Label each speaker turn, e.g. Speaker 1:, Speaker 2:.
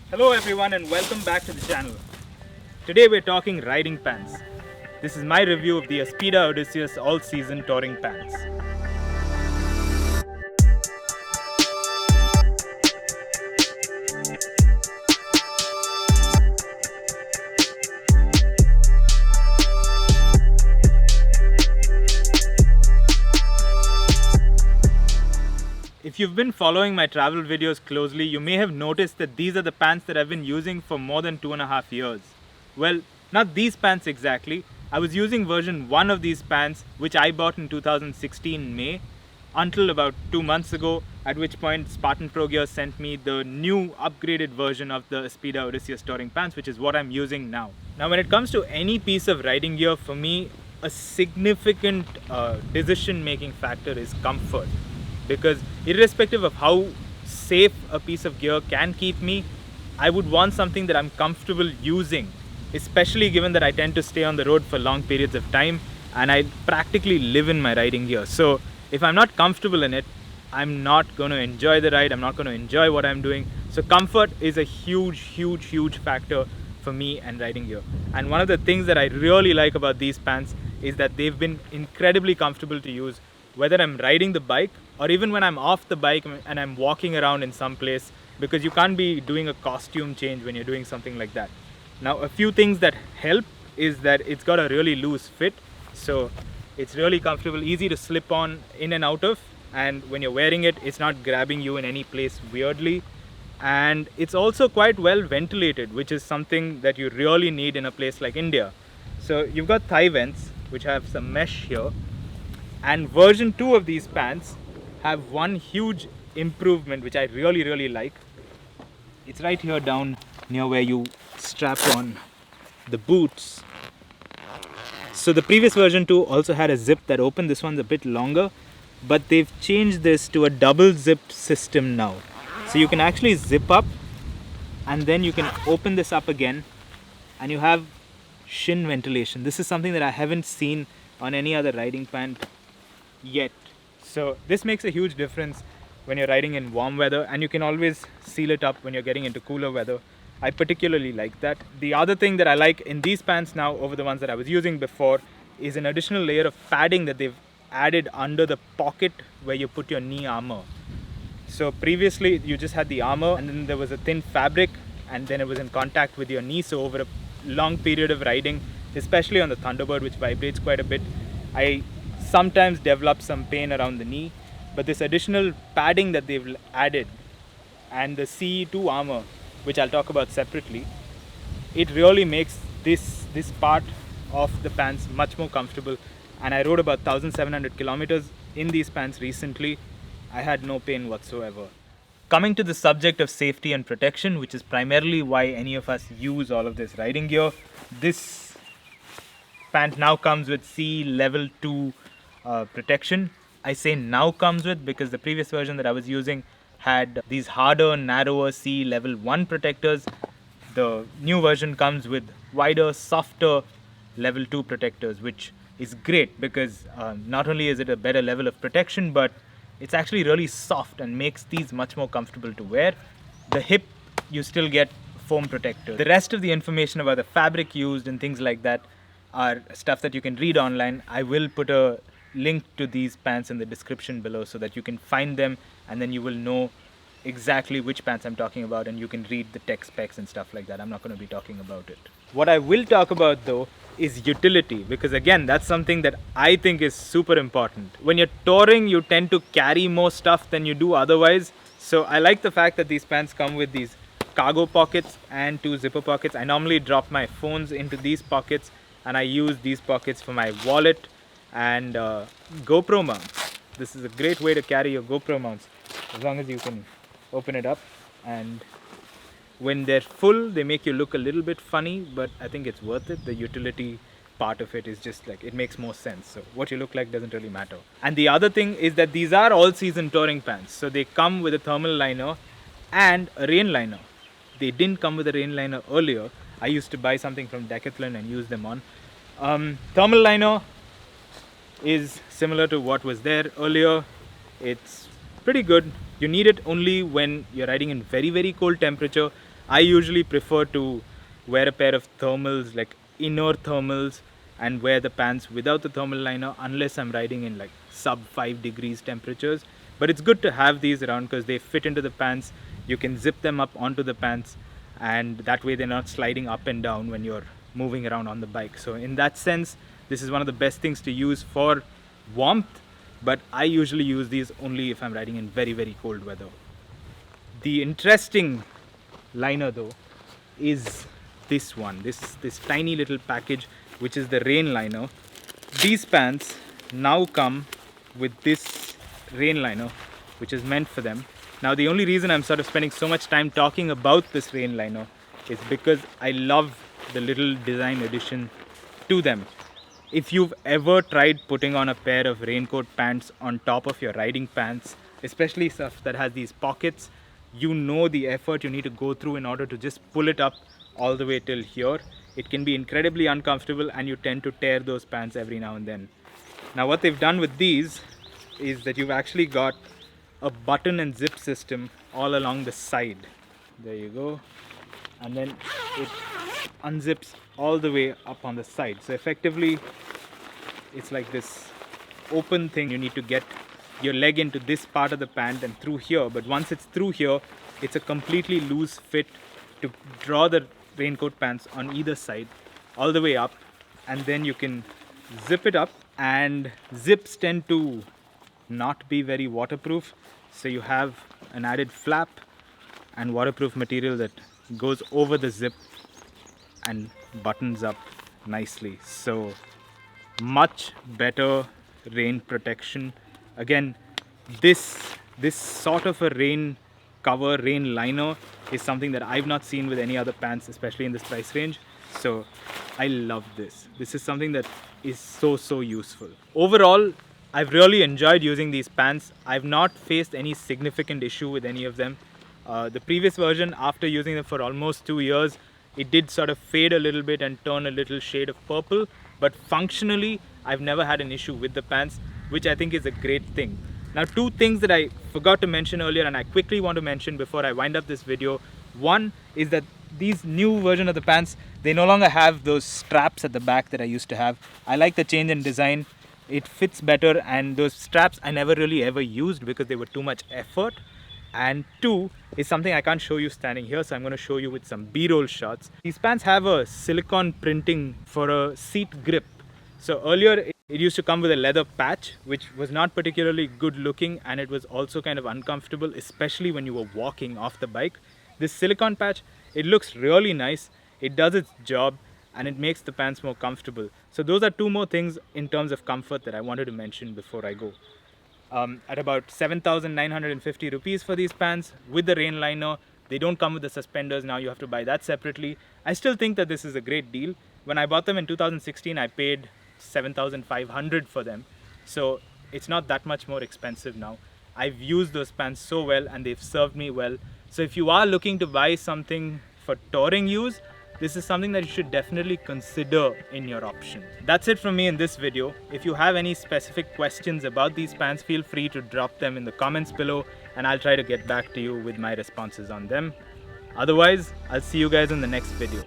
Speaker 1: Hello everyone and welcome back to the channel. Today we're talking riding pants. This is my review of the Aspida Odysseus All-Season Touring Pants. If you've been following my travel videos closely, you may have noticed that these are the pants that I've been using for more than 2.5 years. Well, not these pants exactly. I was using version 1 of these pants, which I bought in 2016 May, until about 2 months ago, at which point Spartan Pro Gear sent me the new upgraded version of the Aspida Odysseus Touring Pants, which is what I'm using now. Now, when it comes to any piece of riding gear, for me, a significant decision-making factor is comfort. Because irrespective of how safe a piece of gear can keep me, I would want something that I'm comfortable using, especially given that I tend to stay on the road for long periods of time and I practically live in my riding gear. So if I'm not comfortable in it, I'm not going to enjoy the ride, I'm not going to enjoy what I'm doing. So comfort is a huge factor for me and riding gear. And one of the things that I really like about these pants is that they've been incredibly comfortable to use, whether I'm riding the bike or even when I'm off the bike and I'm walking around in some place, because you can't be doing a costume change when you're doing something like that. Now, a few things that help is that it's got a really loose fit, so it's really comfortable, easy to slip on in and out of, and when you're wearing it, it's not grabbing you in any place weirdly. And it's also quite well ventilated, which is something that you really need in a place like India. So you've got thigh vents, which have some mesh here. And version 2 of these pants have one huge improvement which I really like. It's right here down near where you strap on the boots. So the previous version 2 also had a zip that opened. This one's a bit longer, but they've changed this to a double zip system now. So you can actually zip up and then you can open this up again and you have shin ventilation. This is something that I haven't seen on any other riding pant yet. So this makes a huge difference when you're riding in warm weather, and you can always seal it up when you're getting into cooler weather. I particularly like that. The other thing that I like in these pants now over the ones that I was using before is an additional layer of padding that they've added under the pocket where you put your knee armor. So previously you just had the armor and then there was a thin fabric and then it was in contact with your knee. So over a long period of riding, especially on the Thunderbird, which vibrates quite a bit, I sometimes develop some pain around the knee. But this additional padding that they've added and the CE2 armor, which I'll talk about separately, it really makes this part of the pants much more comfortable. And I rode about 1,700 kilometers in these pants recently. I had no pain whatsoever. Coming to the subject of safety and protection, which is primarily why any of us use all of this riding gear, this pant now comes with C level 2 protection. I say now comes with because the previous version that I was using had these harder, narrower C level 1 protectors. The new version comes with wider, softer level 2 protectors, which is great because not only is it a better level of protection, but it's actually really soft and makes these much more comfortable to wear. The hip, you still get foam protector. The rest of the information about the fabric used and things like that are stuff that you can read online. I will put a link to these pants in the description below so that you can find them and then you will know exactly which pants I'm talking about and you can read the tech specs and stuff like that. I'm not going to be talking about it. What I will talk about though is utility, because again, that's something that I think is super important. When you're touring, you tend to carry more stuff than you do otherwise. So I like the fact that these pants come with these cargo pockets and 2 zipper pockets. I normally drop my phones into these pockets and I use these pockets for my wallet and GoPro mounts. This is a great way to carry your GoPro mounts as long as you can open it up, and when they're full they make you look a little bit funny, but I think it's worth it. The utility part of it is just like, it makes more sense. So what you look like doesn't really matter. And the other thing is that these are all-season touring pants, so they come with a thermal liner and a rain liner. They didn't come with a rain liner earlier. I used to buy something from Decathlon and use them on. Thermal liner is similar to what was there earlier. It's pretty good. You need it only when you're riding in very cold temperature, I usually prefer to wear a pair of thermals, like inner thermals, and wear the pants without the thermal liner unless I'm riding in like sub 5 degrees temperatures. But it's good to have these around because they fit into the pants. You can zip them up onto the pants, and that way they're not sliding up and down when you're moving around on the bike. So in that sense, this is one of the best things to use for warmth, but I usually use these only if I'm riding in very, very cold weather. The interesting liner though is this one, this tiny little package, which is the rain liner. These pants now come with this rain liner, which is meant for them. Now the only reason I'm sort of spending so much time talking about this rain liner is because I love the little design addition to them. If you've ever tried putting on a pair of raincoat pants on top of your riding pants, especially stuff that has these pockets, you know the effort you need to go through in order to just pull it up all the way till here. It can be incredibly uncomfortable, and you tend to tear those pants every now and then. Now what they've done with these is that you've actually got a button and zip system all along the side. There you go. And then it unzips all the way up on the side. So effectively, it's like this open thing. You need to get your leg into this part of the pant and through here. But once it's through here, it's a completely loose fit to draw the raincoat pants on either side all the way up. And then you can zip it up, and zips tend to not be very waterproof. So you have an added flap and waterproof material that goes over the zip and buttons up nicely. So much better rain protection. Again, this sort of a rain cover, rain liner, is something that I've not seen with any other pants, especially in this price range. So I love this. This is something that is so useful. Overall, I've really enjoyed using these pants. I've not faced any significant issue with any of them. The previous version, after using them for almost 2 years, it did sort of fade a little bit and turn a little shade of purple, but functionally I've never had an issue with the pants, which I think is a great thing. Now, two things that I forgot to mention earlier and I quickly want to mention before I wind up this video. One is that these new version of the pants, they no longer have those straps at the back that I used to have. I like the change in design. It fits better, and those straps I never really ever used because they were too much effort. And two is something I can't show you standing here, so I'm going to show you with some B-roll shots. These pants have a silicone printing for a seat grip. So earlier it used to come with a leather patch, which was not particularly good looking, and it was also kind of uncomfortable, especially when you were walking off the bike. This silicone patch, it looks really nice, it does its job, and it makes the pants more comfortable. So those are two more things in terms of comfort that I wanted to mention before I go. At about 7,950 rupees for these pants with the rain liner. They don't come with the suspenders now, you have to buy that separately. I still think that this is a great deal. When I bought them in 2016, I paid 7,500 for them. So it's not that much more expensive now. I've used those pants so well and they've served me well. So if you are looking to buy something for touring use, this is something that you should definitely consider in your option. That's it from me in this video. If you have any specific questions about these pants, feel free to drop them in the comments below and I'll try to get back to you with my responses on them. Otherwise, I'll see you guys in the next video.